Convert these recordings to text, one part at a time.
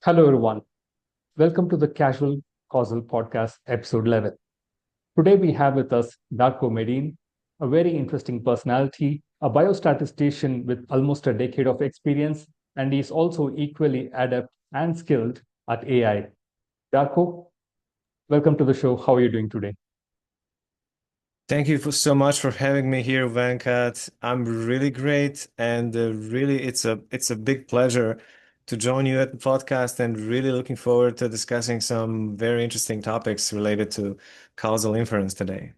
Hello, everyone. Welcome to the Casual Causal Podcast, episode 11. Today, we have with us Darko Medin, a very interesting personality, a biostatistician with almost a decade of experience, and he's also equally adept and skilled at AI. Darko, welcome to the show. How are you doing today? Thank you so much for having me here, Venkat. I'm really great, and really, it's a big pleasure to join you at the podcast, and really looking forward to discussing some very interesting topics related to causal inference today.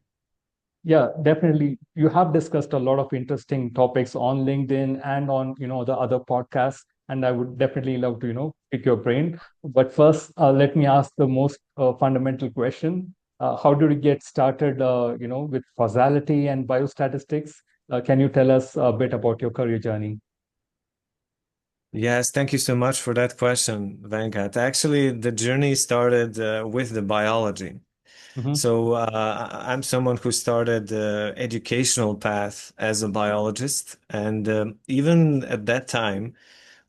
Yeah, definitely. You have discussed a lot of interesting topics on LinkedIn and on, the other podcasts, and I would definitely love to, pick your brain. But first, let me ask the most fundamental question. How did you get started, with causality and biostatistics? Can you tell us a bit about your career journey? Yes, thank you so much for that question, Venkat. Actually, the journey started with the biology. Hmm. I'm someone who started the educational path as a biologist, and even at that time,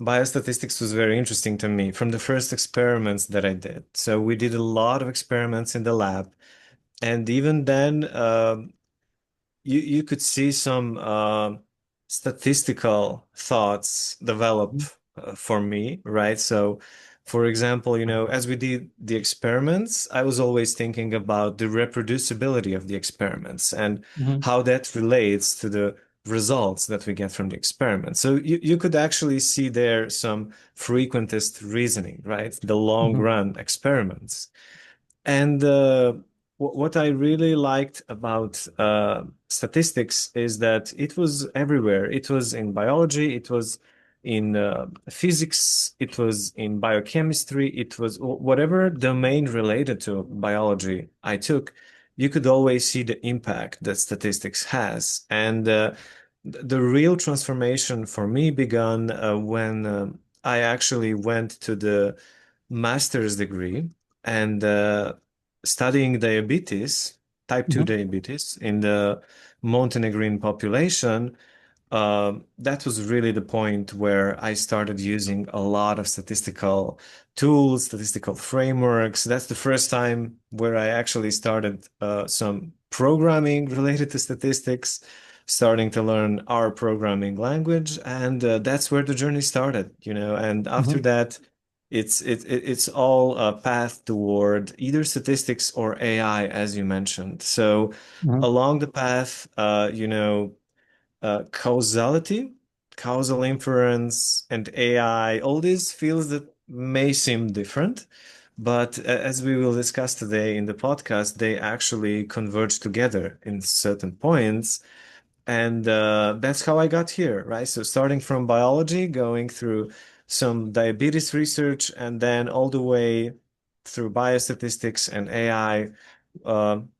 biostatistics was very interesting to me from the first experiments that I did. So we did a lot of experiments in the lab, and even then, you could see some statistical thoughts develop for me, right? So, for example, as we did the experiments, I was always thinking about the reproducibility of the experiments and Hmm. how that relates to the results that we get from the experiment. So you could actually see there some frequentist reasoning, right? The long Hmm. run experiments. And what I really liked about statistics is that it was everywhere. It was in biology, it was in physics, it was in biochemistry, it was whatever domain related to biology I took, you could always see the impact that statistics has. And the real transformation for me began when I actually went to the master's degree and studying diabetes, type 2 Hmm. diabetes in the Montenegrin population. That was really the point where I started using a lot of statistical tools, statistical frameworks. That's the first time where I actually started some programming related to statistics, starting to learn our programming language, and that's where the journey started. And after Hmm. that, it's all a path toward either statistics or AI, as you mentioned. So Hmm. along the path, causality, causal inference, and AI, all these fields that may seem different, but as we will discuss today in the podcast, they actually converge together in certain points. And that's how I got here, right? So starting from biology, going through some diabetes research, and then all the way through biostatistics and AI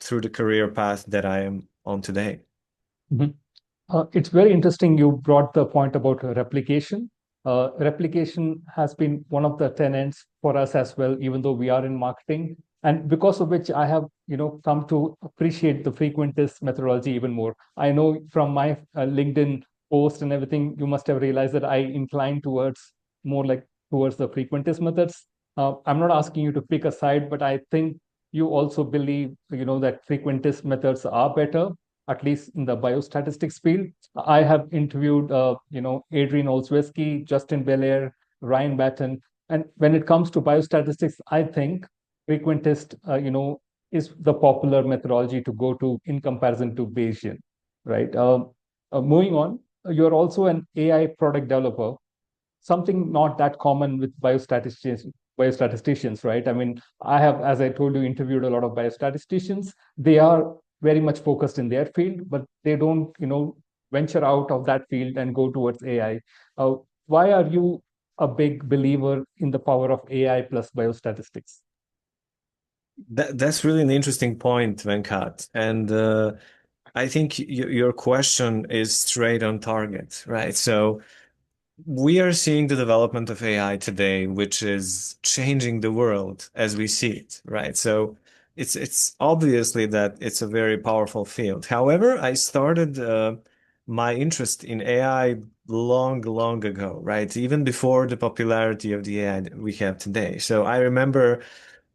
through the career path that I am on today. Hmm. It's very interesting you brought the point about replication. Replication has been one of the tenets for us as well, even though we are in marketing, and because of which I have, come to appreciate the frequentist methodology even more. I know from my LinkedIn post and everything, you must have realized that I incline towards more like towards the frequentist methods. I'm not asking you to pick a side, but I think you also believe, that frequentist methods are better, at least in the biostatistics field. I have interviewed, Adrian Olszewski, Justin Belair, Ryan Batten. And when it comes to biostatistics, I think frequentist, is the popular methodology to go to in comparison to Bayesian, right? Moving on, you're also an AI product developer, something not that common with biostatisticians, right? I mean, I have, as I told you, interviewed a lot of biostatisticians. They are very much focused in their field, but they don't, venture out of that field and go towards AI. Why are you a big believer in the power of AI plus biostatistics? That's really an interesting point, Venkat. And I think your question is straight on target, right? So we are seeing the development of AI today, which is changing the world as we see it, right? So it's obviously that it's a very powerful field. However, I started my interest in AI long ago, right? Even before the popularity of the AI that we have today. So I remember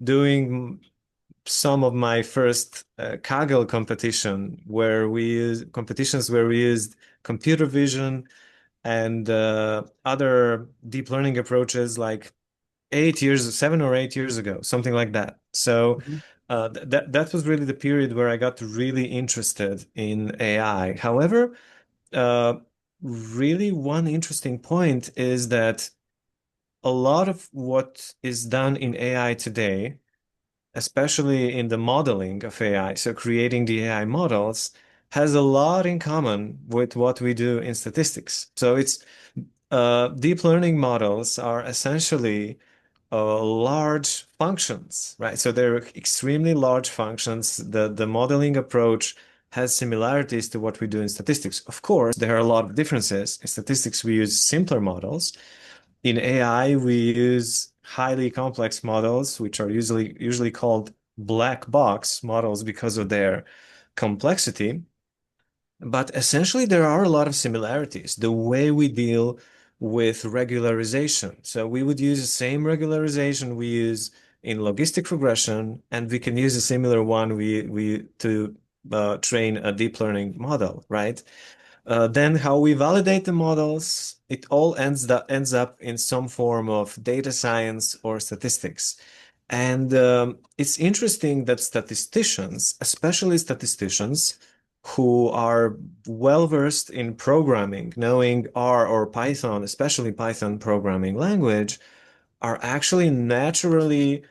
doing some of my first Kaggle competitions where we used computer vision and other deep learning approaches like 8 years, 7 or 8 years ago, something like that. So Mhm. that was really the period where I got really interested in AI. However, uh, really one interesting point is that a lot of what is done in AI today, especially in the modeling of AI, so creating the AI models, has a lot in common with what we do in statistics. So it's deep learning models are essentially large functions, right? So they're extremely large functions. The modeling approach has similarities to what we do in statistics. Of course, there are a lot of differences. In statistics, we use simpler models. In AI, we use highly complex models, which are usually called black box models because of their complexity. But essentially, there are a lot of similarities. The way we deal with regularization. So we would use the same regularization we use in logistic regression, and we can use a similar one we to train a deep learning model, right? Then how we validate the models, it all ends up in some form of data science or statistics. And it's interesting that statisticians, especially statisticians who are well versed in programming, knowing R or Python, especially Python programming language, are actually naturally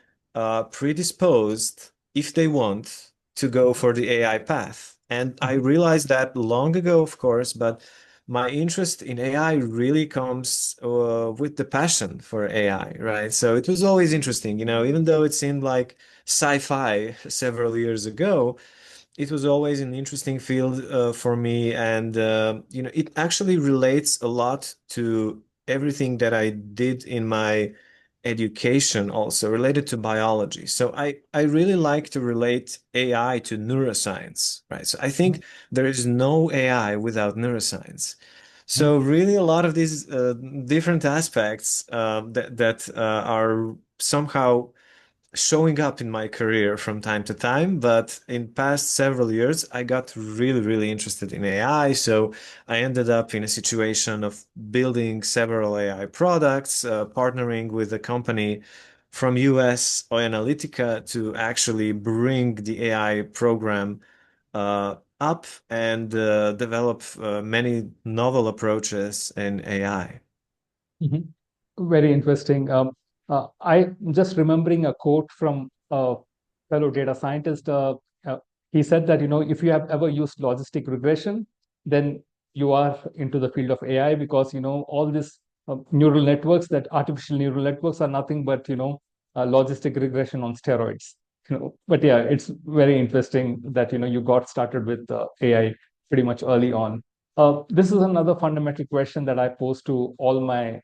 predisposed, if they want, to go for the AI path. And I Mhm. realized that long ago, of course, but my interest in AI really comes with the passion for AI, right? So it was always interesting, even though it seemed like sci-fi several years ago, it was always an interesting field for me, and it actually relates a lot to everything that I did in my education, also related to biology. So I really like to relate AI to neuroscience, right? So I think there is no AI without neuroscience. Mhm. So really, a lot of these different aspects that are somehow showing up in my career from time to time, but in past several years, I got really interested in AI. So I ended up in a situation of building several AI products, partnering with a company from US, Analytica, to actually bring the AI program up and develop many novel approaches in AI. Mhm. Very interesting. I'm just remembering a quote from a fellow data scientist. He said that, if you have ever used logistic regression, then you are into the field of AI because, all these neural networks, that artificial neural networks are nothing but, logistic regression on steroids. But yeah, it's very interesting that, you got started with AI pretty much early on. This is another fundamental question that I pose to all my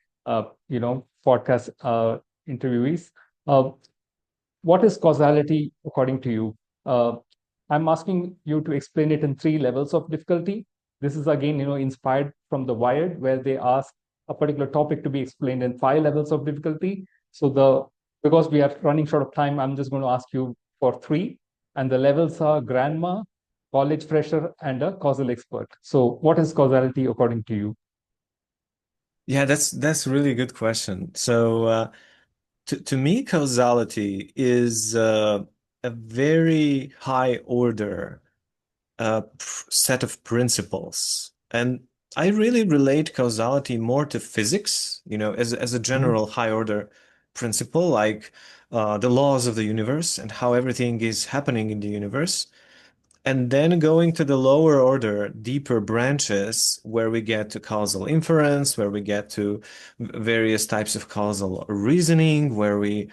podcast interviewees. Uh, what is causality according to you? Uh, I'm asking you to explain it in three levels of difficulty. This is again, inspired from the Wired, where they ask a particular topic to be explained in five levels of difficulty. So because we are running short of time, I'm just going to ask you for three, and the levels are grandma, college fresher, and a causal expert. So, what is causality according to you? Yeah, that's a really good question. So to me, causality is a very high order set of principles. And I really relate causality more to physics, as a Mhm. general high order principle, like the laws of the universe and how everything is happening in the universe. And then going to the lower order, deeper branches, where we get to causal inference, where we get to various types of causal reasoning, where we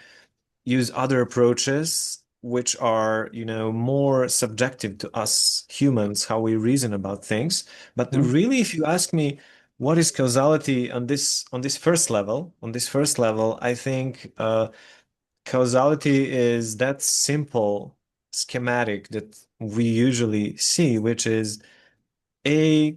use other approaches which are, more subjective to us humans, how we reason about things. But Mhm. really, if you ask me what is causality on this first level, I think causality is that simple schematic that we usually see, which is A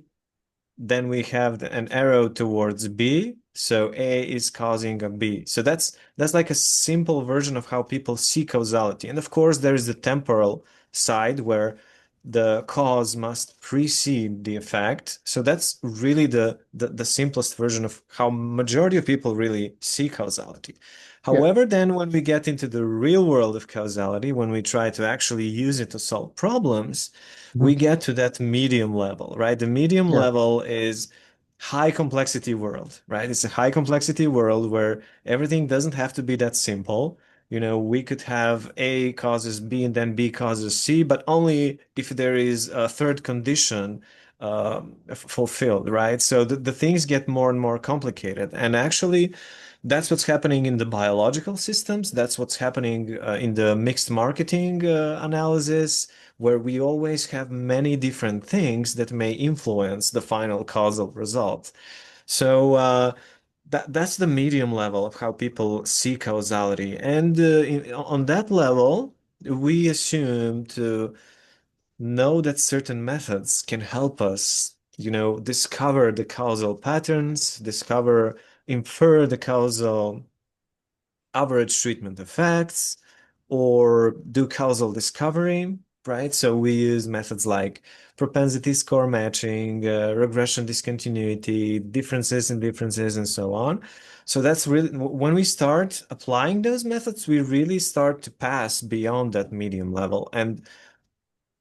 then we have an arrow towards B. So A is causing a B. So that's like a simple version of how people see causality. And of course, there is the temporal side where the cause must precede the effect. So that's really the simplest version of how majority of people really see causality. Yeah. However, then when we get into the real world of causality, when we try to actually use it to solve problems, we Mhm. get to that medium level, right? The medium Yeah. level is high complexity world, right? It's a high complexity world where everything doesn't have to be that simple. You know, we could have A causes B and then B causes C, but only if there is a third condition fulfilled, right? So the things get more and more complicated. And actually, that's what's happening in the biological systems. That's what's happening in the mixed marketing analysis, where we always have many different things that may influence the final causal result. So that's the medium level of how people see causality. And on that level, we assume to know that certain methods can help us, discover the causal patterns, infer the causal average treatment effects, or do causal discovery, right? So we use methods like propensity score matching, regression discontinuity, differences in differences, and so on. So that's really when we start applying those methods, we really start to pass beyond that medium level and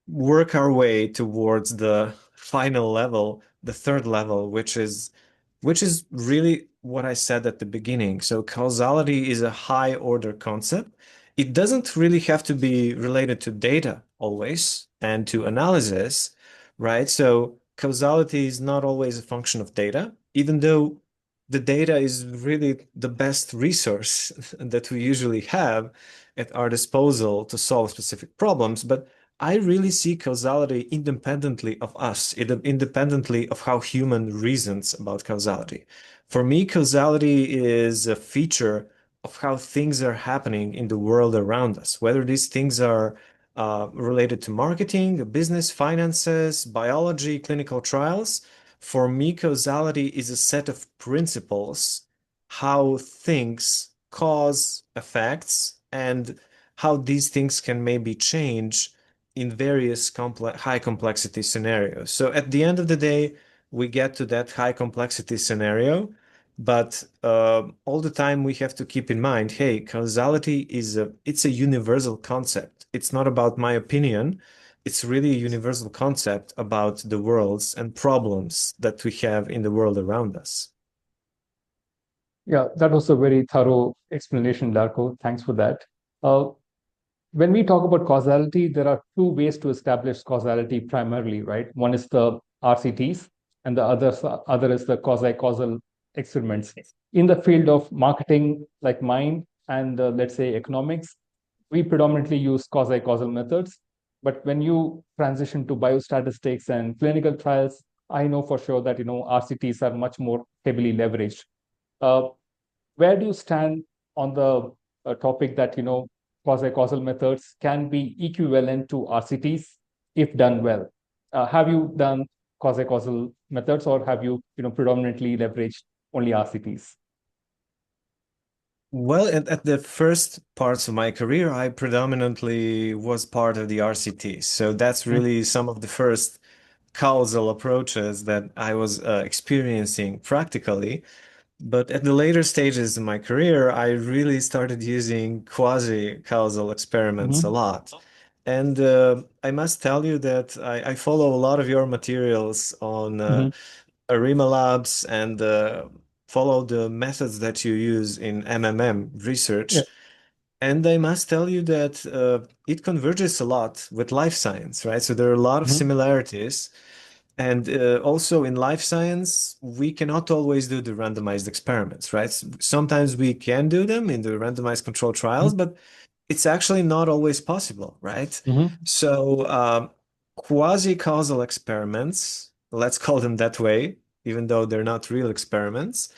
work our way towards the final level, the third level, which is really what I said at the beginning. So causality is a high order concept. It doesn't really have to be related to data always and to analysis, right? So causality is not always a function of data, even though the data is really the best resource that we usually have at our disposal to solve specific problems. But I really see causality independently of us, independently of how human reasons about causality. For me, causality is a feature of how things are happening in the world around us, whether these things are related to marketing, business, finances, biology, clinical trials. For me, causality is a set of principles, how things cause effects and how these things can maybe change in various high complexity scenarios. So at the end of the day, we get to that high complexity scenario, but all the time we have to keep in mind, hey, causality it's a universal concept. It's not about my opinion. It's really a universal concept about the worlds and problems that we have in the world around us. Yeah, that was a very thorough explanation, Darko. Thanks for that. Uh, when we talk about causality, there are two ways to establish causality primarily, right? One is the RCTs, and the other is the quasi-causal experiments. In the field of marketing, like mine, and let's say economics, we predominantly use quasi-causal methods. But when you transition to biostatistics and clinical trials, I know for sure that RCTs are much more heavily leveraged. Uh, where do you stand on the topic that quasi-causal methods can be equivalent to RCTs if done well? Have you done quasi-causal methods, or have you predominantly leveraged only RCTs? Well, at the first parts of my career, I predominantly was part of the RCTs. So that's Mhm. really some of the first causal approaches that I was experiencing practically. But at the later stages in my career, I really started using quasi-causal experiments a Mhm. lot. And I must tell you that I follow a lot of your materials on Mhm. Arima Labs and follow the methods that you use in MMM Yeah. research. And I must tell you that it converges a lot with life science, right? So there are a lot of Mhm. similarities. And also in life science, we cannot always do the randomized experiments, right? Sometimes we can do them in the randomized control trials, Mhm. but it's actually not always possible, right? Mhm. So quasi-causal experiments, let's call them that way, even though they're not real experiments,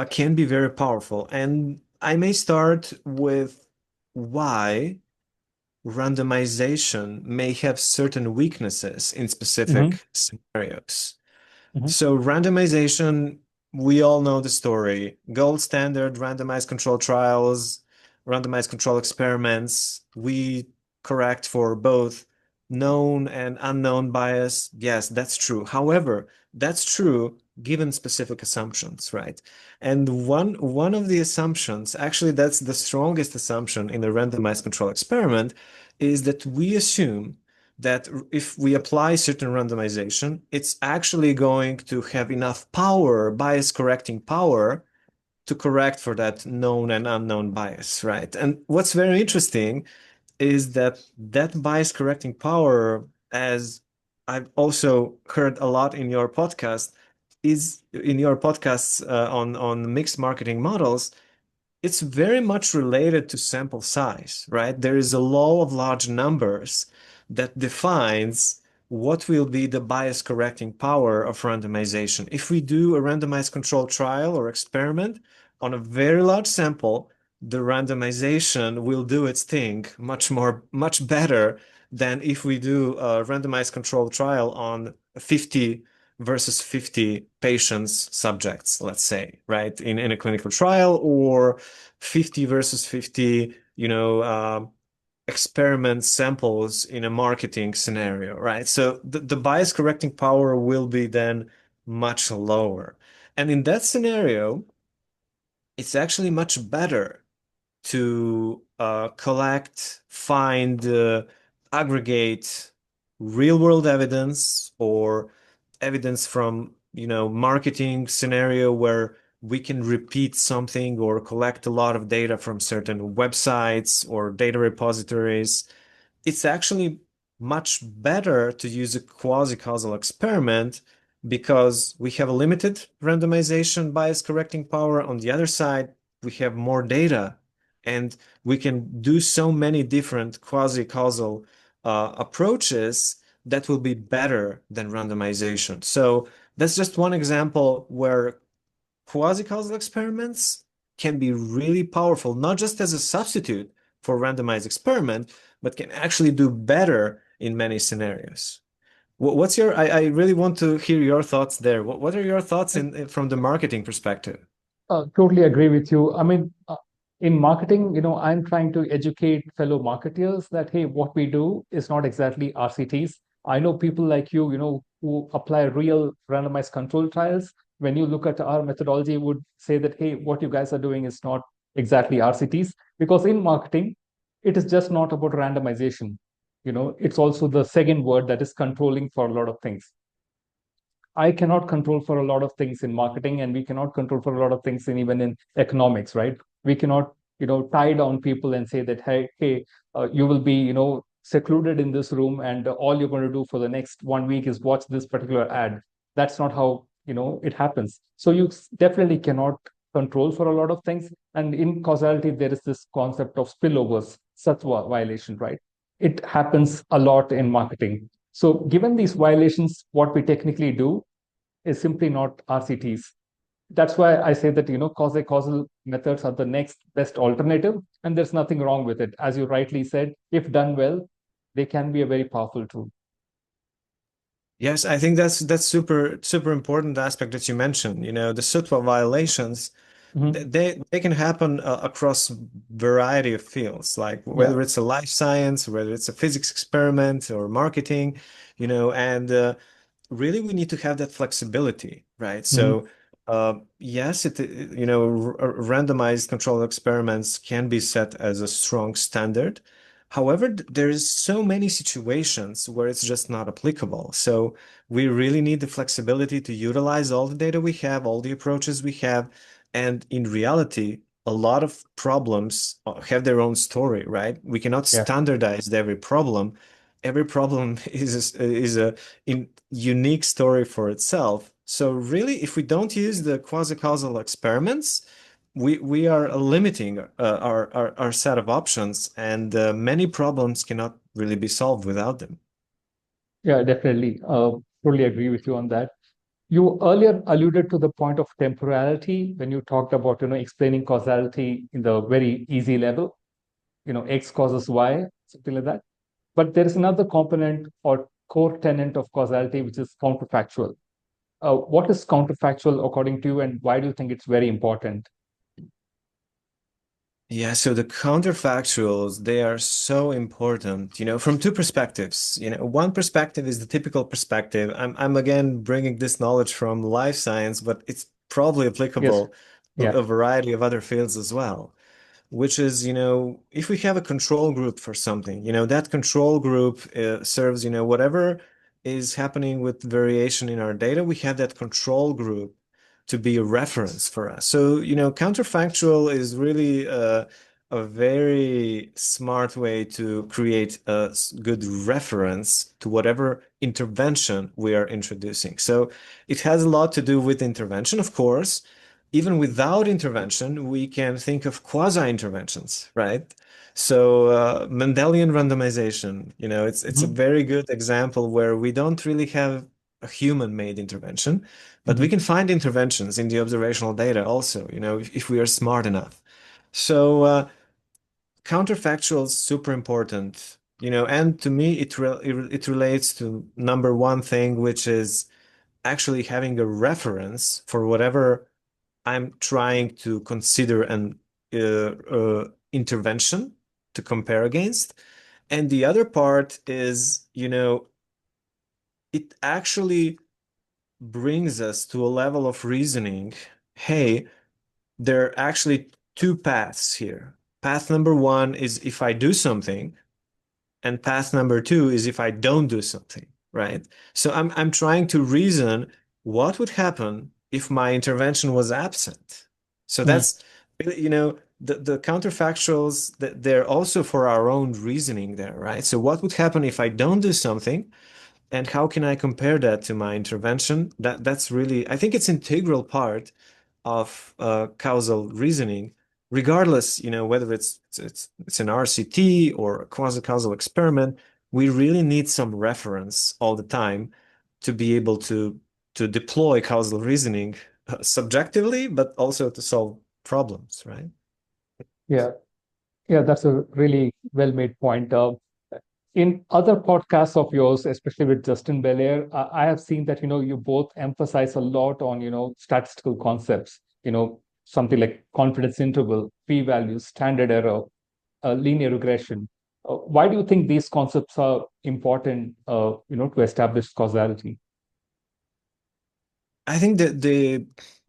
can be very powerful. And I may start with why randomization may have certain weaknesses in Mhm. specific scenarios. Mhm. So randomization, we all know the story. Gold standard randomized control trials, randomized control experiments. We correct for both known and unknown bias. Yes, that's true. However, that's true given specific assumptions, right? And one of the assumptions, actually that's the strongest assumption in a randomized control experiment, is that we assume that if we apply certain randomization, it's actually going to have enough power, bias correcting power, to correct for that known and unknown bias, right? And what's very interesting is that that bias correcting power, as I've also heard a lot in your podcast, is in your podcasts on mixed marketing models, it's very much related to sample size, right? There is a law of large numbers that defines what will be the bias correcting power of randomization. If we do a randomized controlled trial or experiment on a very large sample, the randomization will do its thing much better than if we do a randomized controlled trial on 50 versus 50 patients, subjects, let's say, right, in a clinical trial, or 50 versus 50, experiment samples in a marketing scenario, right? So the bias correcting power will be then much lower. And in that scenario, it's actually much better to collect, find, aggregate real world evidence or evidence from, marketing scenario where we can repeat something or collect a lot of data from certain websites or data repositories. It's actually much better to use a quasi-causal experiment because we have a limited randomization bias correcting power. On the other side, we have more data and we can do so many different quasi-causal approaches that will be better than randomization. So that's just one example where quasi-causal experiments can be really powerful, not just as a substitute for randomized experiment, but can actually do better in many scenarios. What's your, I really want to hear your thoughts there. What are your thoughts from the marketing perspective? Totally agree with you. I mean, in marketing, I'm trying to educate fellow marketeers that, hey, what we do is not exactly RCTs. I know people like you, who apply real randomized control trials. When you look at our methodology, would say that, hey, what you guys are doing is not exactly RCTs, because in marketing, it is just not about randomization. It's also the second word that is controlling for a lot of things. I cannot control for a lot of things in marketing, and we cannot control for a lot of things in even in economics, right? We cannot, tie down people and say that, hey, you will be, secluded in this room, and all you're going to do for the next 1 week is watch this particular ad. That's not how, it happens. So you definitely cannot control for a lot of things. And in causality, there is this concept of spillovers, satwa violation, right? It happens a lot in marketing. So given these violations, what we technically do is simply not RCTs. That's why I say that, quasi-causal methods are the next best alternative, and there's nothing wrong with it. As you rightly said, if done well, they can be a very powerful tool. Yes, I think that's super important aspect that you mentioned. The SUTWA violations, Mhm. they can happen across variety of fields, like Yeah. whether it's a life science, whether it's a physics experiment or marketing, and really we need to have that flexibility, right? Mhm. So yes, randomized controlled experiments can be set as a strong standard. However, there's so many situations where it's just not applicable. So we really need the flexibility to utilize all the data we have, all the approaches we have. And in reality, a lot of problems have their own story, right? We cannot Yeah. standardize every problem. Every problem is a unique story for itself. So really, if we don't use the quasi-causal experiments, we are limiting our set of options, and many problems cannot really be solved without them. Yeah, definitely. Totally agree with you on that. You earlier alluded to the point of temporality when you talked about, explaining causality in the very easy level, X causes Y, something like that. But there is another component or core tenet of causality, which is counterfactual. What is counterfactual according to you, and why do you think it's very important? Yeah, so the counterfactuals, they are so important, from two perspectives. One perspective is the typical perspective. I'm again bringing this knowledge from life science, but it's probably Yes. applicable to Yeah. a variety of other fields as well, which is, if we have a control group for something, that control group serves, whatever is happening with variation in our data, we have that control group to be a reference for us. So, counterfactual is really a very smart way to create a good reference to whatever intervention we are introducing. So it has a lot to do with intervention, of course. Even without intervention, we can think of quasi-interventions, right? So Mendelian randomization, it's a Hmm. very good example where we don't really have a human-made intervention, but we Hmm. can find interventions in the observational data also, if we are smart enough. So counterfactual is super important, and to me it relates to number one thing, which is actually having a reference for whatever I'm trying to consider an intervention to compare against. And the other part is, it actually brings us to a level of reasoning. Hey, there are actually two paths here. Path number one is if I do something, and path number two is if I don't do something, right? So I'm trying to reason what would happen if my intervention was absent. So Hmm. that's the counterfactuals that they're also for our own reasoning there, right? So what would happen if I don't do something? And how can I compare that to my intervention? That's really, I think it's integral part of causal reasoning, regardless, whether it's an RCT or a quasi-causal experiment. We really need some reference all the time to be able to deploy causal reasoning subjectively, but also to solve problems, right? Yeah. Yeah, that's a really well-made point. In other podcasts of yours, especially with Justin Belair, I have seen that, you both emphasize a lot on, statistical concepts, something like confidence interval, p-values, standard error, linear regression. Why do you think these concepts are important, to establish causality? I think that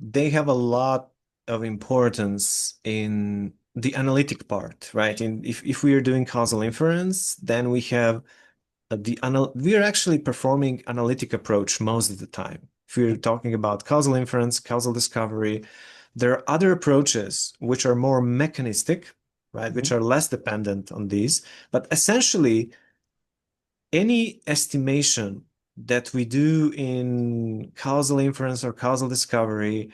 they have a lot of importance in the analytic part, right? If we are doing causal inference, then we have we are actually performing analytic approach most of the time. If we're talking about causal inference, causal discovery, there are other approaches which are more mechanistic, right? Which Mhm. are less dependent on these. But essentially, any estimation that we do in causal inference or causal discovery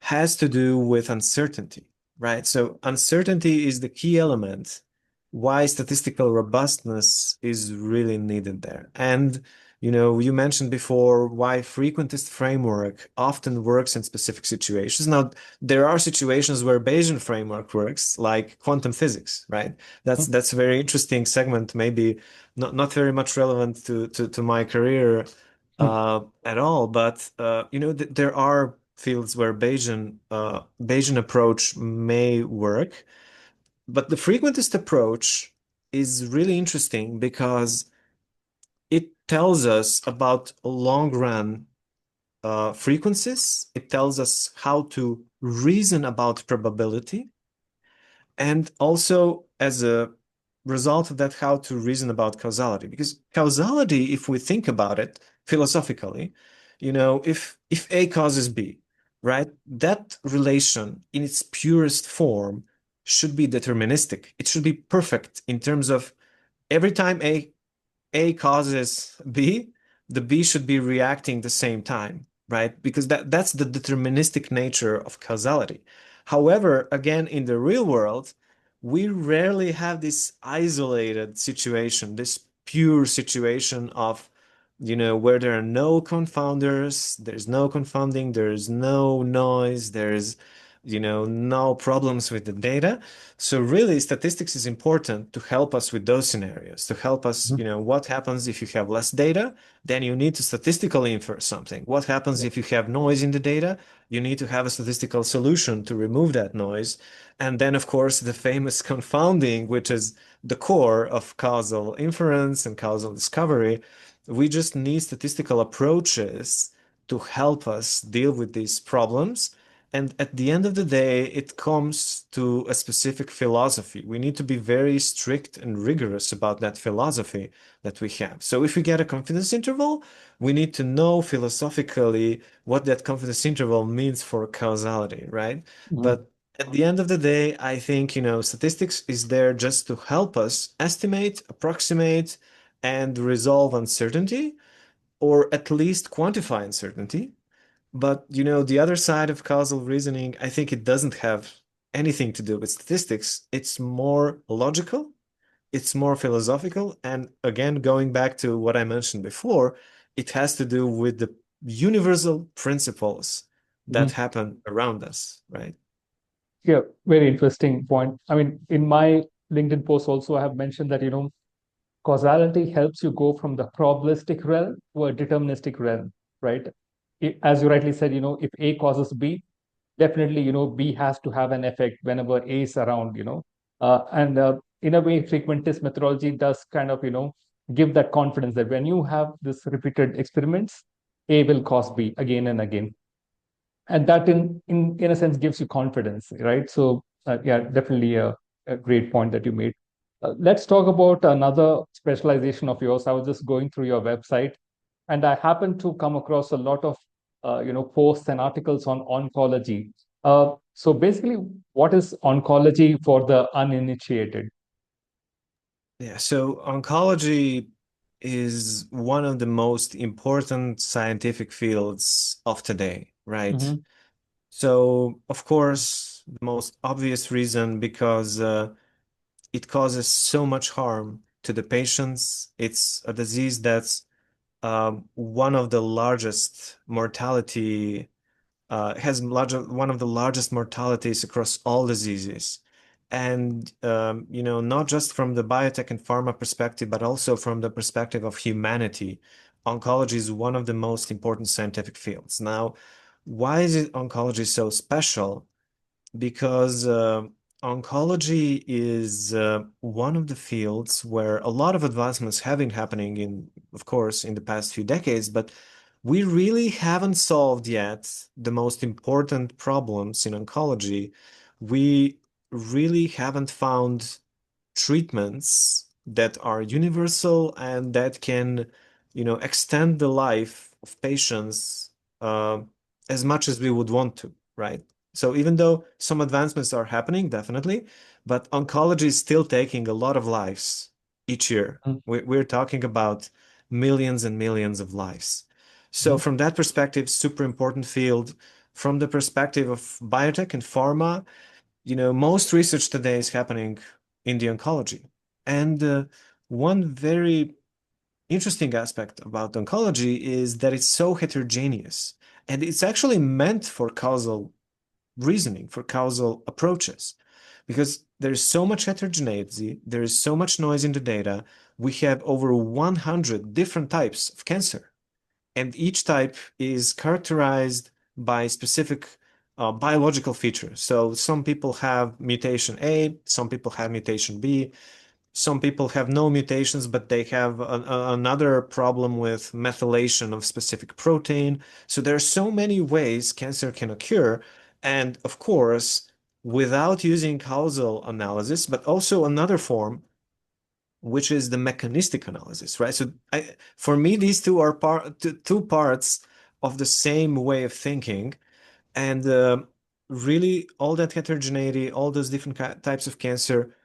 has to do with uncertainty, right? So uncertainty is the key element why statistical robustness is really needed there. And you mentioned before why frequentist framework often works in specific situations. Now, there are situations where Bayesian framework works, like quantum physics, right? That's a very interesting segment, maybe not very much relevant to my career Mhm. at all. But there are fields where Bayesian approach may work, but the frequentist approach is really interesting because it tells us about long run frequencies. It tells us how to reason about probability, and also as a result of that, how to reason about causality. Because causality, if we think about it philosophically, if A causes B, right, that relation in its purest form should be deterministic. It should be perfect in terms of every time A causes B, the B should be reacting the same time, right? Because that's the deterministic nature of causality. However, again, in the real world, we rarely have this isolated situation, this pure situation of, where there are no confounders, there's no confounding, there's no noise, there's no problems with the data. So really, statistics is important to help us with those scenarios, to help us, Mhm. what happens if you have less data, then you need to statistically infer something. What happens Yeah. if you have noise in the data? You need to have a statistical solution to remove that noise. And then, of course, the famous confounding, which is the core of causal inference and causal discovery. We just need statistical approaches to help us deal with these problems. And at the end of the day, it comes to a specific philosophy. We need to be very strict and rigorous about that philosophy that we have. So if we get a confidence interval, we need to know philosophically what that confidence interval means for causality, right? Mhm. But at the end of the day, I think, statistics is there just to help us estimate, approximate, and resolve uncertainty, or at least quantify uncertainty. But the other side of causal reasoning, I think it doesn't have anything to do with statistics. It's more logical, it's more philosophical, and again, going back to what I mentioned before, it has to do with the universal principles that Mhm. happen around us, right? Yeah, very interesting point. I mean, in my LinkedIn post also, I have mentioned that, causality helps you go from the probabilistic realm to a deterministic realm, right? As you rightly said, if A causes B, definitely, B has to have an effect whenever A is around, and in a way, frequentist methodology does kind of, give that confidence that when you have this repeated experiments, A will cause B again and again. And that in a sense gives you confidence, right? So yeah, definitely a great point that you made. Let's talk about another specialization of yours. I was just going through your website, and I happened to come across a lot of posts and articles on oncology. So basically, what is oncology for the uninitiated? Yeah, so oncology is one of the most important scientific fields of today, right? Hmm. So, of course, the most obvious reason, because it causes so much harm to the patients. It's a disease that's one of the largest mortality, one of the largest mortalities across all diseases. And, not just from the biotech and pharma perspective, but also from the perspective of humanity, oncology is one of the most important scientific fields. Now, why is oncology so special? Because oncology is one of the fields where a lot of advancements have been happening of course, in the past few decades, but we really haven't solved yet the most important problems in oncology. We really haven't found treatments that are universal and that can, extend the life of patients uh, as much as we would want to, right? So even though some advancements are happening, definitely, but oncology is still taking a lot of lives each year. We're talking about millions and millions of lives. So Hmm. from that perspective, super important field. From the perspective of biotech and pharma, most research today is happening in the oncology. And one very interesting aspect about oncology is that it's so heterogeneous. And it's actually meant for causal reasoning, for causal approaches, because there's so much heterogeneity, there is so much noise in the data. We have over 100 different types of cancer, and each type is characterized by specific biological features. So some people have mutation A, some people have mutation B, some people have no mutations, but they have another problem with methylation of specific protein. So there are so many ways cancer can occur. And of course, without using causal analysis, but also another form, which is the mechanistic analysis, right? So for me, these two are two parts of the same way of thinking. And really, all that heterogeneity, all those different types of cancer,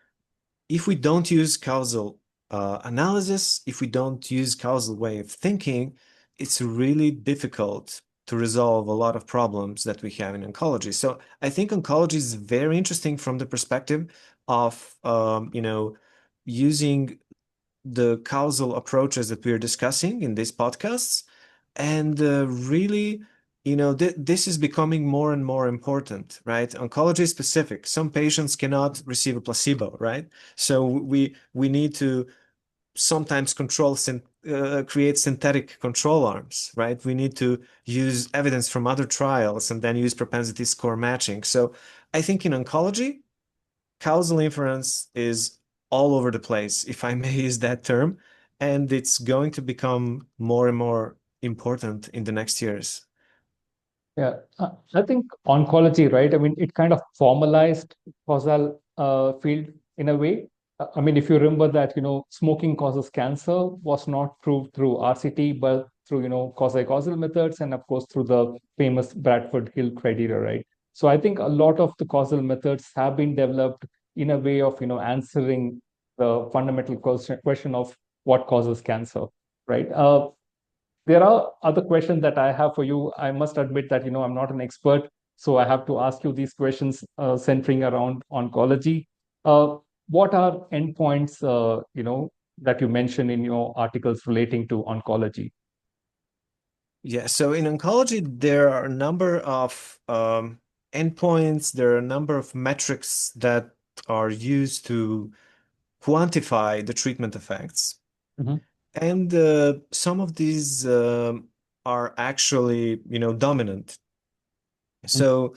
if we don't use causal analysis, if we don't use causal way of thinking, it's really difficult to resolve a lot of problems that we have in oncology. So I think oncology is very interesting from the perspective of, using the causal approaches that we're discussing in these podcasts, and really this is becoming more and more important, right? Oncology is specific. Some patients cannot receive a placebo, right? So we need to sometimes create synthetic control arms, right? We need to use evidence from other trials and then use propensity score matching. So I think in oncology, causal inference is all over the place, if I may use that term, and it's going to become more and more important in the next years. Yeah, I think oncology, right? I mean, it kind of formalized causal field in a way. I mean, if you remember that, smoking causes cancer was not proved through RCT, but through, quasi-causal methods, and of course through the famous Bradford Hill criteria, right? So I think a lot of the causal methods have been developed in a way of, answering the fundamental question of what causes cancer, right? There are other questions that I have for you. I must admit that, I'm not an expert, so I have to ask you these questions centering around oncology. Uh, what are endpoints, that you mentioned in your articles relating to oncology? Yeah, so in oncology, there are a number of endpoints, there are a number of metrics that are used to quantify the treatment effects. Mhm, And some of these are actually, dominant. mhm, So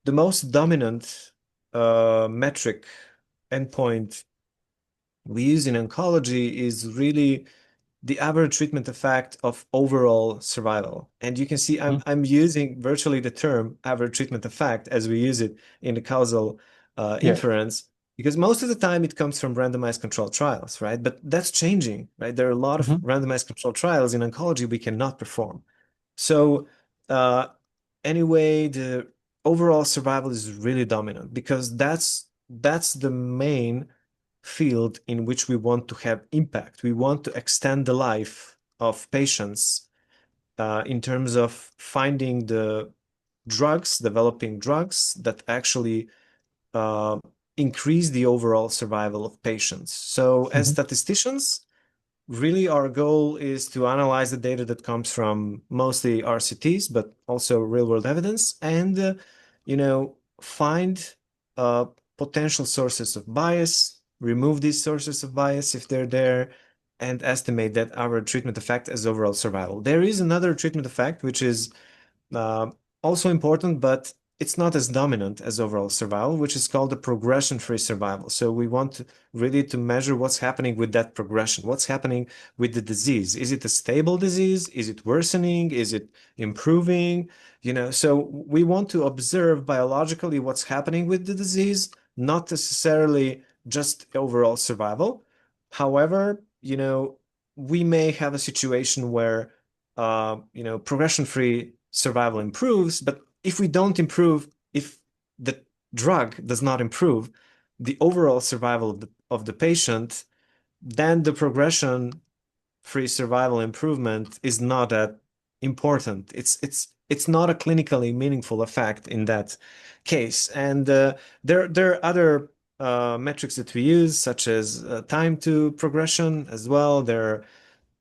the most dominant metric endpoint we use in oncology is really the average treatment effect of overall survival. And you can see mhm. I'm using virtually the term average treatment effect as we use it in the causal Yeah. inference, because most of the time it comes from randomized controlled trials, right? But that's changing, right? There are a lot of Mhm, randomized controlled trials in oncology we cannot perform. So uh, anyway, the overall survival is really dominant because that's the main field in which we want to have impact. We want to extend the life of patients in terms of finding the drugs, developing drugs that actually uh, increase the overall survival of patients. So, as mhm, statisticians, really our goal is to analyze the data that comes from mostly RCTs, but also real-world evidence, and find potential sources of bias, remove these sources of bias if they're there, and estimate that our treatment effect as overall survival. There is another treatment effect which is uh, also important, but it's not as dominant as overall survival, which is called the progression-free survival. So we want really to measure what's happening with that progression. What's happening with the disease? Is it a stable disease? Is it worsening? Is it improving? So we want to observe biologically what's happening with the disease, not necessarily just overall survival. However, we may have a situation where progression-free survival improves, but if we don't improve, if the drug does not improve the overall survival of the patient, then the progression-free survival improvement is not that important. It's not a clinically meaningful effect in that case. And there are other metrics that we use, such as time to progression as well. There are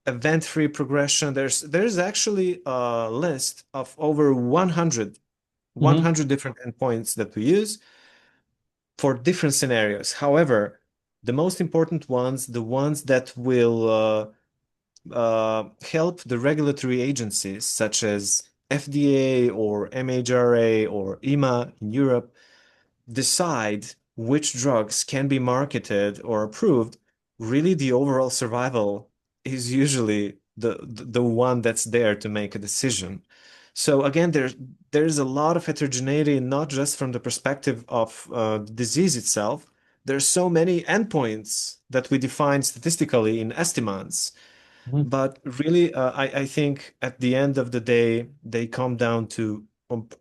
event-free progression. There's actually a list of over 100 mhm, different endpoints that we use for different scenarios. However, the most important ones, the ones that will help the regulatory agencies such as FDA or MHRA or EMA in Europe decide which drugs can be marketed or approved, really the overall survival is usually the one that's there to make a decision. So again, there's a lot of heterogeneity, not just from the perspective of the disease itself. There's so many endpoints that we define statistically in estimands, mhm. but really, I think at the end of the day, they come down to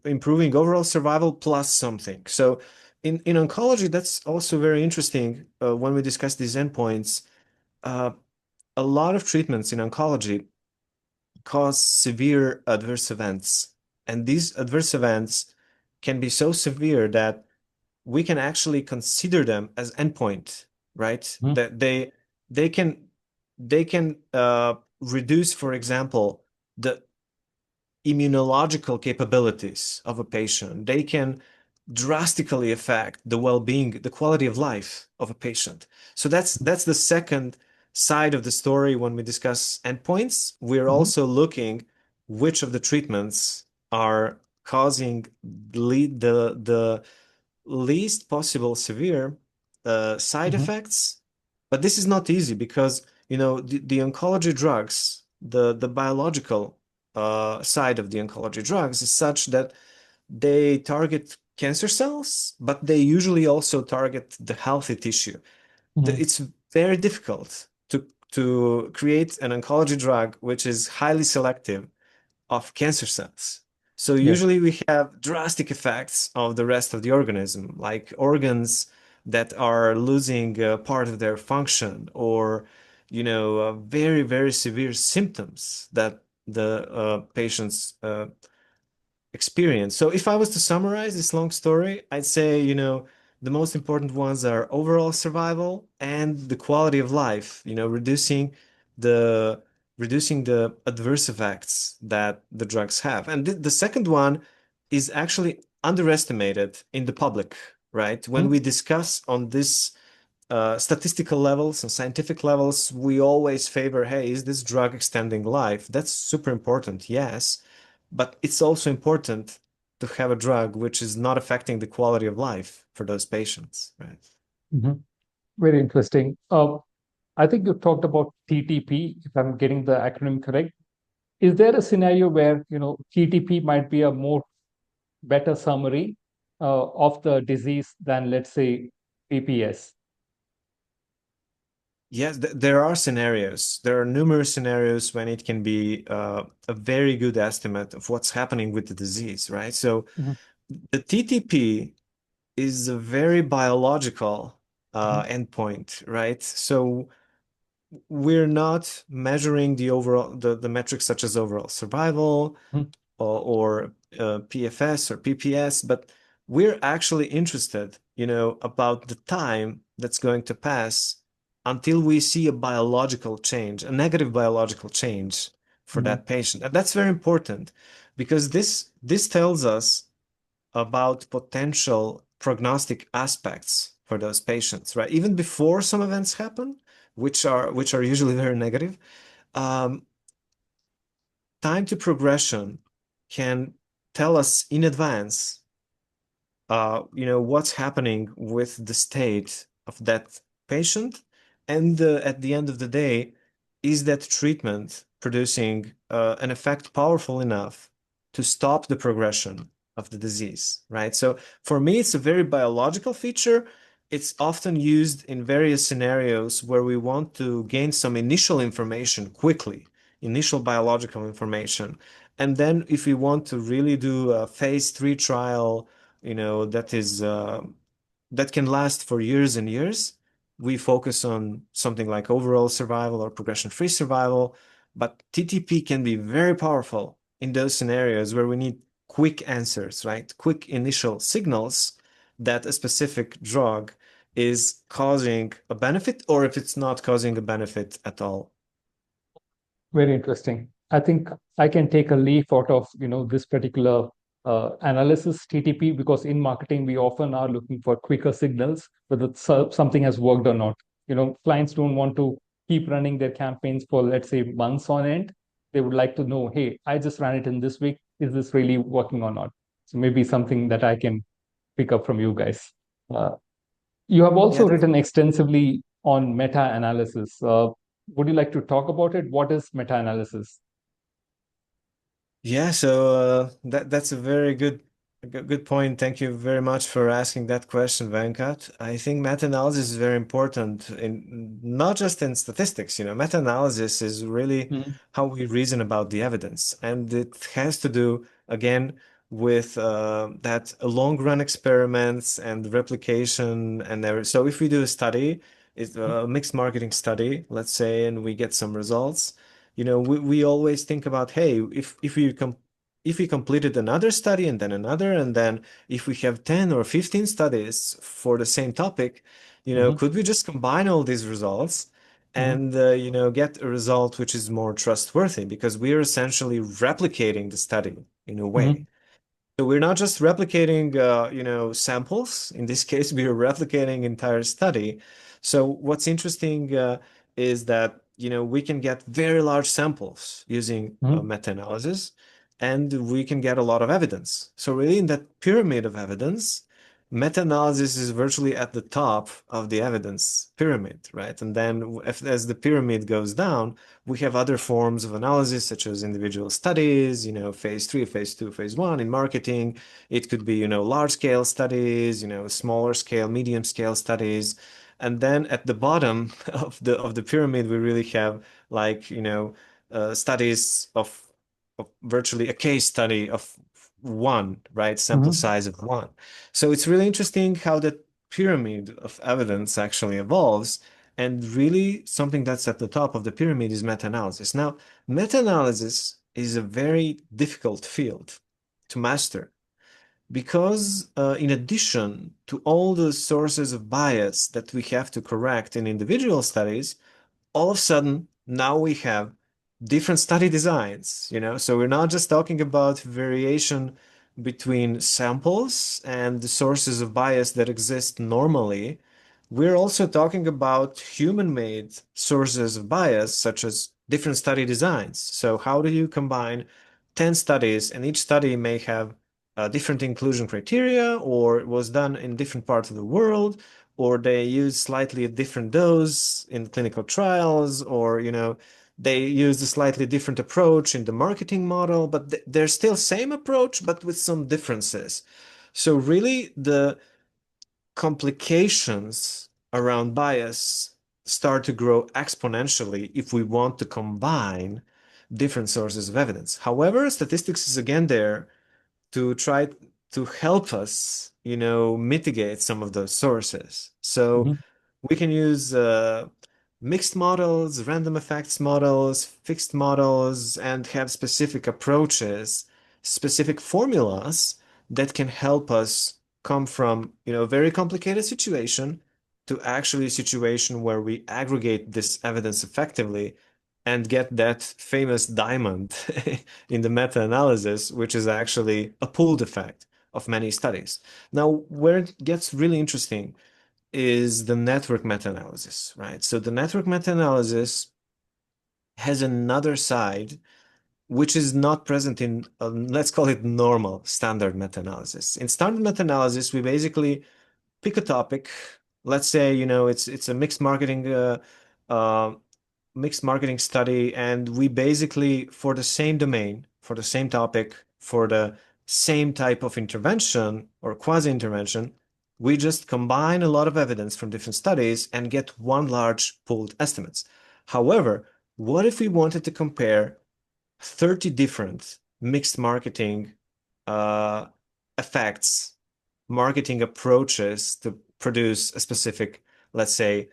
improving overall survival plus something. So in oncology, that's also very interesting when we discuss these endpoints. Uh, a lot of treatments in oncology cause severe adverse events. And these adverse events can be so severe that we can actually consider them as endpoint, right? Mhm. That they can reduce, for example, the immunological capabilities of a patient. They can drastically affect the well-being, the quality of life of a patient. So that's the second side of the story when we discuss endpoints. We're Hmm. also looking which of the treatments are causing the least possible severe side Hmm. effects. But this is not easy because, the oncology drugs, the biological side of the oncology drugs is such that they target cancer cells, but they usually also target the healthy tissue. Hmm. It's very difficult to create an oncology drug which is highly selective of cancer cells. So Yes. usually we have drastic effects of the rest of the organism, like organs that are losing part of their function, or very, very severe symptoms that the patients experience. So if I was to summarize this long story, I'd say, the most important ones are overall survival and the quality of life, the reducing the adverse effects that the drugs have. And the second one is actually underestimated in the public, right? When Hmm. we discuss on this statistical levels and scientific levels, we always favor, hey, is this drug extending life? That's super important, yes. But it's also important to have a drug which is not affecting the quality of life for those patients, right? Hmm. Very interesting. I think you talked about TTP, if I'm getting the acronym correct. Is there a scenario where, TTP might be a more better summary of the disease than, let's say, PPS? Yes, there are scenarios. There are numerous scenarios when it can be a very good estimate of what's happening with the disease, right? So Hmm. the TTP is a very biological Hmm. endpoint, right? So we're not measuring the metrics such as overall survival or PFS or PPS, but we're actually interested, about the time that's going to pass until we see a biological change, a negative biological change for Hmm. that patient. And that's very important because this tells us about potential prognostic aspects for those patients, right? Even before some events happen, which are usually very negative, um, time to progression can tell us in advance, what's happening with the state of that patient, and at the end of the day, is that treatment producing an effect powerful enough to stop the progression of the disease, right? So for me, it's a very biological feature. It's often used in various scenarios where we want to gain some initial information quickly, initial biological information. And then if we want to really do a phase 3 trial, that can last for years and years, we focus on something like overall survival or progression-free survival. But TTP can be very powerful in those scenarios where we need quick answers, right? Quick initial signals that a specific drug is causing a benefit, or if it's not causing a benefit at all. Very interesting. I think I can take a leaf out of, this particular analysis TTP, because in marketing we often are looking for quicker signals whether something has worked or not. Clients don't want to keep running their campaigns for, let's say, months on end. They would like to know, hey, I just ran it in this week. Is this really working or not? So maybe something that I can pick up from you guys. Uh, you have Yeah, also written extensively on meta-analysis. Would you like to talk about it? What is meta-analysis? Yeah, so that's a very good point. Thank you very much for asking that question, Venkat. I think meta-analysis is very important in not just in statistics. Meta-analysis is really Mhm. how we reason about the evidence, and it has to do again with that long-run experiments and replication and everything. So if we do a study, it's a mixed marketing study, let's say, and we get some results, we always think about, hey, if we completed another study and then another, and then if we have 10 or 15 studies for the same topic, Mhm. could we just combine all these results Mm-hmm. and get a result which is more trustworthy, because we are essentially replicating the study in a Mm-hmm. way. So we're not just replicating, samples. In this case, we are replicating entire study. So what's interesting is that, we can get very large samples using Mm-hmm. meta-analysis, and we can get a lot of evidence. So really, in that pyramid of evidence, meta-analysis is virtually at the top of the evidence pyramid, right? And then as the pyramid goes down, we have other forms of analysis, such as individual studies, phase 3, phase 2, phase 1 in marketing. It could be, large scale studies, smaller scale, medium scale studies. And then at the bottom of the pyramid, we really have, like, studies of virtually a case study of one, right? Sample Mm-hmm. size of one. So it's really interesting how that pyramid of evidence actually evolves. And really, something that's at the top of the pyramid is meta-analysis. Now, meta-analysis is a very difficult field to master, because in addition to all the sources of bias that we have to correct in individual studies, all of a sudden now we have different study designs, so we're not just talking about variation between samples and the sources of bias that exist normally. We're also talking about human-made sources of bias, such as different study designs. So how do you combine 10 studies, and each study may have different inclusion criteria, or it was done in different parts of the world, or they use slightly a different dose in clinical trials, or they use a slightly different approach in the marketing model, but they're still same approach, but with some differences. So really, the complications around bias start to grow exponentially if we want to combine different sources of evidence. However, statistics is again there to try to help us, mitigate some of those sources. So Mm-hmm. we can use mixed models, random effects models, fixed models, and have specific approaches, specific formulas that can help us come from, a very complicated situation to actually a situation where we aggregate this evidence effectively and get that famous diamond in the meta-analysis, which is actually a pooled effect of many studies. Now, where it gets really interesting is the network meta-analysis, right? So the network meta-analysis has another side which is not present in, let's call it normal standard meta-analysis. In standard meta-analysis, we basically pick a topic. Let's say, it's a uh, mixed marketing study, and we basically, for the same domain, for the same topic, for the same type of intervention or quasi-intervention, we just combine a lot of evidence from different studies and get one large pooled estimates. However, what if we wanted to compare 30 different mixed marketing uh, effects, marketing approaches to produce a specific, let's say,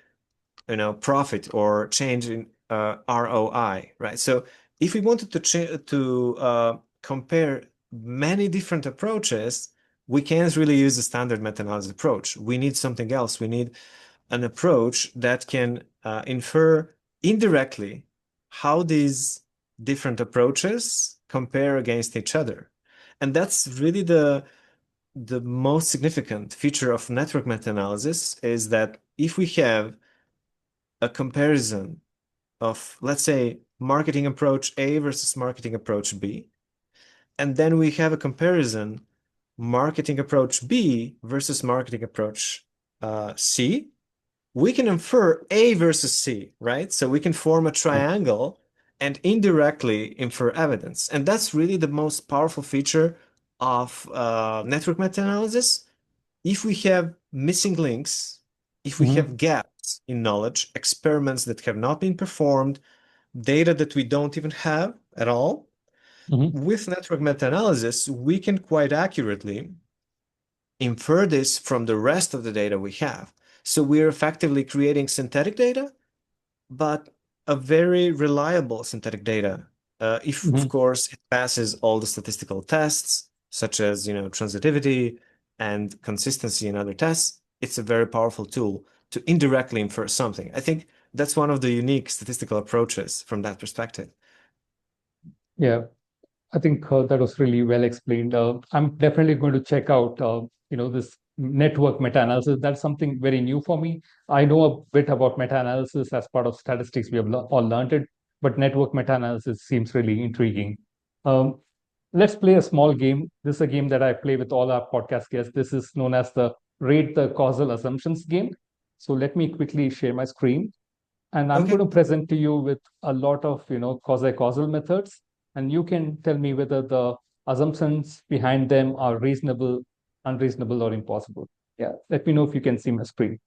profit or change in ROI, right? So if we wanted to compare many different approaches, we can't really use the standard meta-analysis approach. We need something else. We need an approach that can infer indirectly how these different approaches compare against each other. And that's really the most significant feature of network meta-analysis, is that if we have a comparison of, let's say, marketing approach A versus marketing approach B, and then we have a comparison marketing approach B versus marketing approach C, we can infer A versus C, right? So we can form a triangle and indirectly infer evidence. And that's really the most powerful feature of network meta-analysis. If we have missing links, if we Mm-hmm. have gaps in knowledge, experiments that have not been performed, data that we don't even have at all, Mm-hmm. with network meta-analysis, we can quite accurately infer this from the rest of the data we have. So we're effectively creating synthetic data, but a very reliable synthetic data. If, of Mm-hmm. course, it passes all the statistical tests, such as, transitivity and consistency and other tests, it's a very powerful tool to indirectly infer something. I think that's one of the unique statistical approaches from that perspective. Yeah, I think that was really well explained. I'm definitely going to check out, this network meta-analysis. That's something very new for me. I know a bit about meta-analysis as part of statistics. We have all learned it, but network meta-analysis seems really intriguing. Um, let's play a small game. This is a game that I play with all our podcast guests. This is known as the Rate the Causal Assumptions game. So let me quickly share my screen. And I'm going Okay. to present to you with a lot of, quasi-causal methods, and you can tell me whether the assumptions behind them are reasonable, unreasonable, or impossible. Yeah, let me know if you can see my screen.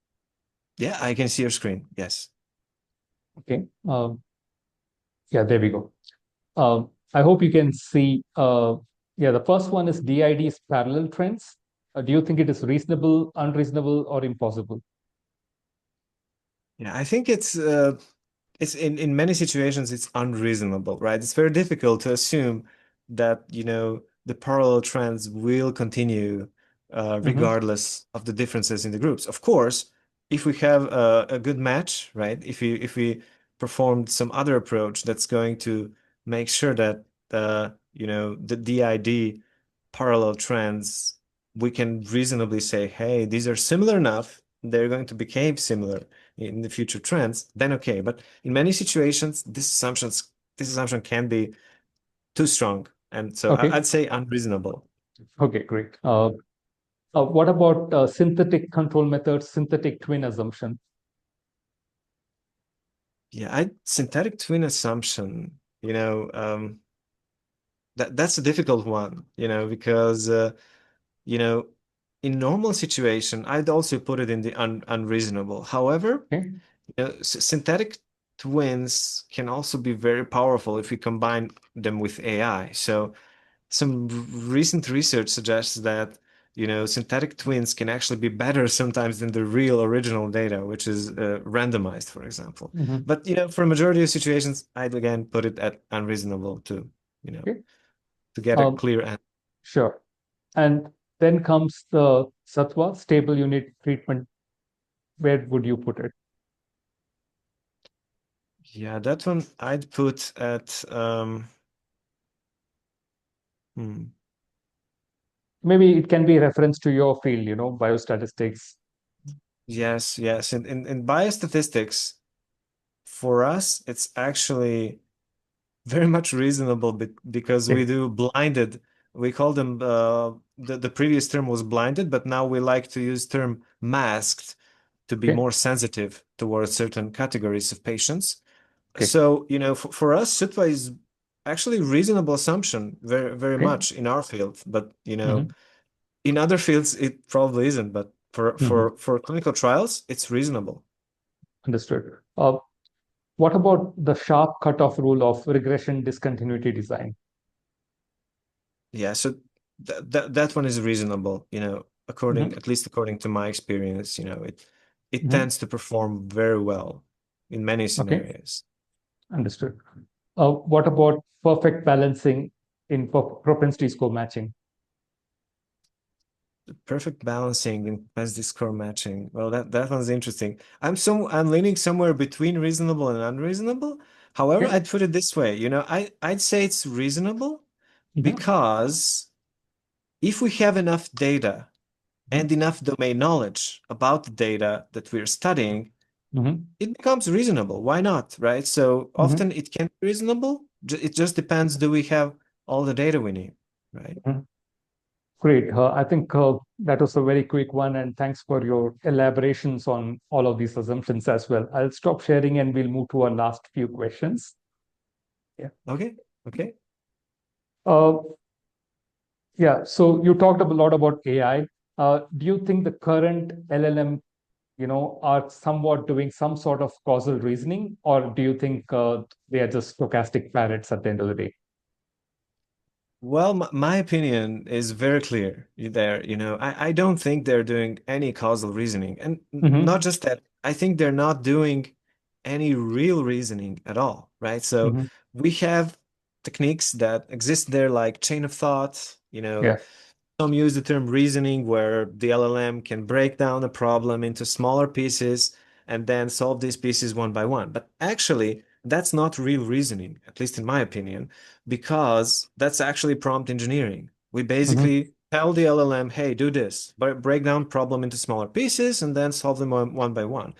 Yeah, I can see your screen. Yes. Okay. Yeah, there we go. I hope you can see. Yeah, the first one is DID's parallel trends. Do you think it is reasonable, unreasonable, or impossible? Yeah, I think it's in many situations it's unreasonable, right? It's very difficult to assume that, the parallel trends will continue Hmm. regardless of the differences in the groups. Of course, if we have a good match, right? If we performed some other approach that's going to make sure that the DID parallel trends, we can reasonably say, hey, these are similar enough, they're going to behave similar in the future trends, then okay. But in many situations, this assumption can be too strong. And so Okay. I'd say unreasonable. Okay, great. What about synthetic control methods, synthetic twin assumption? Yeah, synthetic twin assumption, that's a difficult one, because you know, in normal situation, I'd also put it in the unreasonable. However, Okay. synthetic twins can also be very powerful if we combine them with AI. So some recent research suggests that, synthetic twins can actually be better sometimes than the real original data, which is randomized, for example. Mhm. But, for a majority of situations, I'd again put it at unreasonable you know, Okay. to get a Um, clear answer. sure. And then comes the Sattva, stable unit treatment. Where would you put it? Yeah, that one I'd put at hmm. Maybe it can be reference to your field, biostatistics. Yes, yes. In biostatistics, for us, it's actually very much reasonable because we Okay. do blinded. We call them the previous term was blinded, but now we like to use term masked to be Okay. more sensitive towards certain categories of patients. Okay. So, for us, Sutwa is actually reasonable assumption, very, very Okay. much in our field. But, Hmm. in other fields, it probably isn't. But for Hmm. for for clinical trials, it's reasonable. Understood. What about the sharp cutoff rule of regression discontinuity design? Yeah, so that one is reasonable, Hmm. at least according to my experience, it Hmm. tends to perform very well in many Okay. scenarios. Understood. What about perfect balancing in propensity score matching? Perfect balancing and capacity score matching. Well, that one's interesting. I'm leaning somewhere between reasonable and unreasonable. However, Okay. I'd put it this way, I'd say it's reasonable Hmm. because if we have enough data and enough domain knowledge about the data that we're studying, Hmm. it becomes reasonable. Why not, right? So Hmm. often it can be reasonable. It just depends, do we have all the data we need, right? Hmm. Great. I think that was a very quick one, and thanks for your elaborations on all of these assumptions as well. I'll stop sharing and we'll move to our last few questions. Yeah. Okay, okay. Uh, yeah. So you talked a lot about AI. Do you think the current LLM, are somewhat doing some sort of causal reasoning, or do you think they are just stochastic parrots at the end of the day? Well, my opinion is very clear there. I don't think they're doing any causal reasoning. And not Hmm. just that, I think they're not doing any real reasoning at all, right? So Hmm. we have techniques that exist there like chain of thought, Yeah. some use the term reasoning, where the LLM can break down a problem into smaller pieces and then solve these pieces one by one. But actually, that's not real reasoning, at least in my opinion, because that's actually prompt engineering. We Mhm. basically tell the LLM, hey, do this, but break down problem into smaller pieces and then solve them one by one.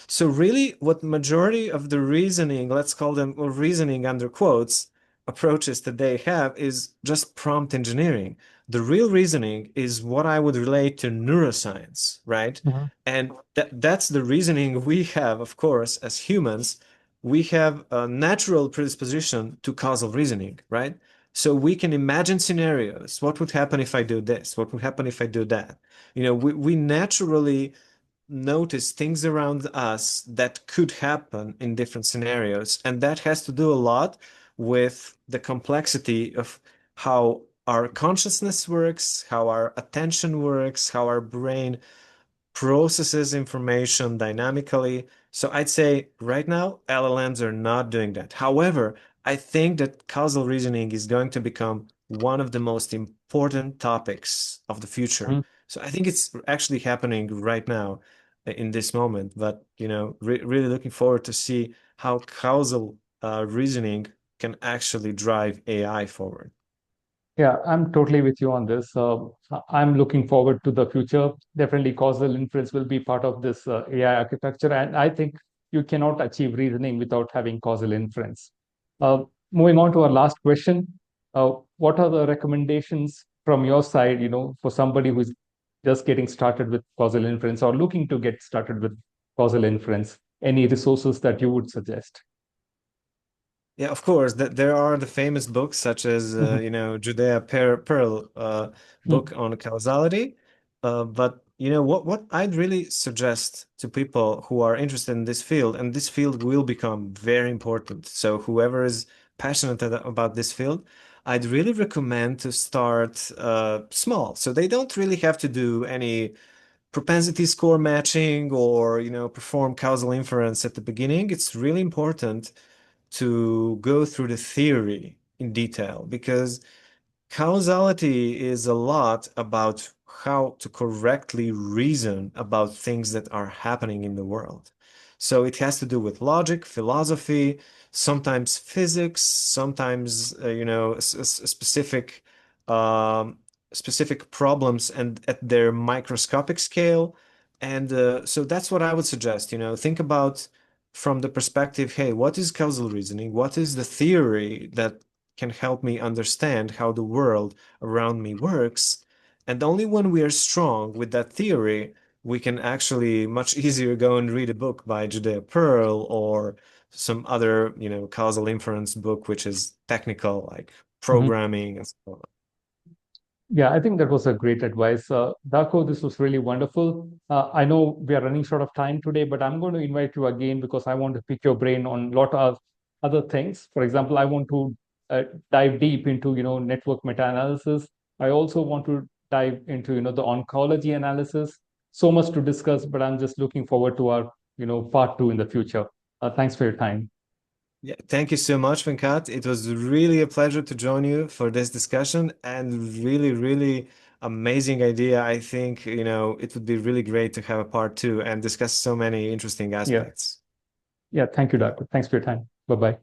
So really, what majority of the reasoning, let's call them or reasoning under quotes, approaches that they have is just prompt engineering. The real reasoning is what I would relate to neuroscience, right? Mhm. And that's the reasoning we have, of course, as humans. We have a natural predisposition to causal reasoning, right? So we can imagine scenarios. What would happen if I do this? What would happen if I do that? We naturally notice things around us that could happen in different scenarios. And that has to do a lot with the complexity of how our consciousness works, how our attention works, how our brain processes information dynamically. So I'd say right now, LLMs are not doing that. However, I think that causal reasoning is going to become one of the most important topics of the future. Mhm. So I think it's actually happening right now in this moment. But, really looking forward to see how causal reasoning can actually drive AI forward. Yeah, I'm totally with you on this. I'm looking forward to the future. Definitely, causal inference will be part of this AI architecture. And I think you cannot achieve reasoning without having causal inference. Moving on to our last question, what are the recommendations from your side, for somebody who's just getting started with causal inference or looking to get started with causal inference? Any resources that you would suggest? Yeah, of course. There are the famous books such as Mhm. Judea Pearl book Mhm. on causality. But what I'd really suggest to people who are interested in this field, and this field will become very important. So whoever is passionate about this field, I'd really recommend to start small. So they don't really have to do any propensity score matching or perform causal inference at the beginning. It's really important to go through the theory in detail because causality is a lot about how to correctly reason about things that are happening in the world. So it has to do with logic, philosophy, sometimes physics, sometimes specific um, specific problems and at their microscopic scale. And so that's what I would suggest. Think about from the perspective, hey, what is causal reasoning? What is the theory that can help me understand how the world around me works? And only when we are strong with that theory, we can actually much easier go and read a book by Judea Pearl or some other, causal inference book, which is technical, like Mhm. programming and so on. Yeah, I think that was a great advice. Darko, this was really wonderful. I know we are running short of time today, but I'm going to invite you again because I want to pick your brain on a lot of other things. For example, I want to dive deep into, network meta-analysis. I also want to dive into, the oncology analysis. So much to discuss, but I'm just looking forward to our, part two in the future. Thanks for your time. Yeah, thank you so much, Venkat. It was really a pleasure to join you for this discussion and really, really amazing idea. I think, it would be really great to have a part two and discuss so many interesting Yeah. aspects. Yeah. Thank you, Darko. Thanks for your time. Bye-bye.